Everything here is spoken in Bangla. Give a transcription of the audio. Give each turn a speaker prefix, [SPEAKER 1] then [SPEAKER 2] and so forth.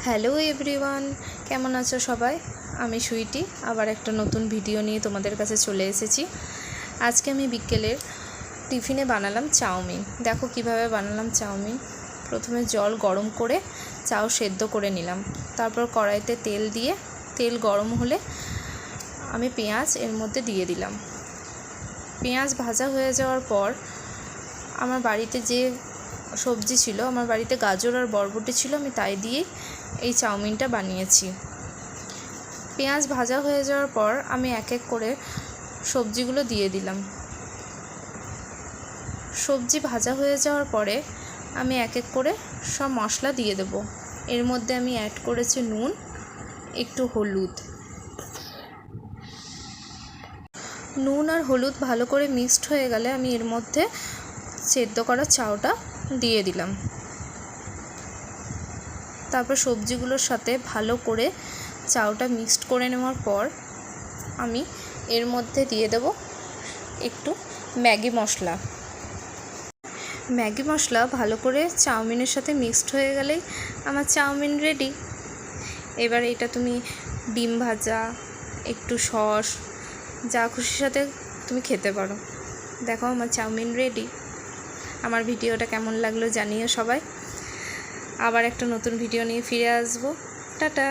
[SPEAKER 1] হ্যালো এভরিওয়ান, কেমন আছো সবাই? আমি সুইটি আবার একটা নতুন ভিডিও নিয়ে তোমাদের কাছে চলে এসেছি। আজকে আমি বিকেলের টিফিনে বানালাম চাউমিন। দেখো কিভাবে বানালাম চাউমিন। প্রথমে জল গরম করে চাউ সেদ্ধ করে নিলাম, তারপর কড়াইতে তেল দিয়ে তেল গরম হলে আমি পেঁয়াজ এর মধ্যে দিয়ে দিলাম। পেঁয়াজ ভাজা হয়ে যাওয়ার পর আমার বাড়িতে যে সবজি ছিল, আমার বাড়িতে গাজর আর বরবটি ছিল, আমি তাই দিয়েই এই চাউমিনটা বানিয়েছি। পেঁয়াজ ভাজা হয়ে যাওয়ার পর আমি এক এক করে সবজিগুলো দিয়ে দিলাম। সবজি ভাজা হয়ে যাওয়ার পরে আমি এক এক করে সব মশলা দিয়ে দেব। এর মধ্যে আমি অ্যাড করেছি নুন, একটু হলুদ। নুন আর হলুদ ভালো করে মিক্সড হয়ে গেলে আমি এর মধ্যে সেদ্ধ করা চাউটা দিয়ে দিলাম। তারপর সবজিগুলোর সাথে ভালো করে চাউটা মিক্সড করে নেওয়ার পর আমি এর মধ্যে দিয়ে দেব একটু ম্যাগি মশলা। ম্যাগি মশলা ভালো করে চাউমিনের সাথে মিক্সড হয়ে গেলেই আমার চাউমিন রেডি। এবার এটা তুমি ডিম ভাজা, একটু সস, যা খুশির সাথে তুমি খেতে পারো। দেখো আমার চাউমিন রেডি। আমার ভিডিওটা কেমন লাগলো জানিও সবাই। আবার একটা নতুন ভিডিও নিয়ে ফিরে আসবো। টাটা।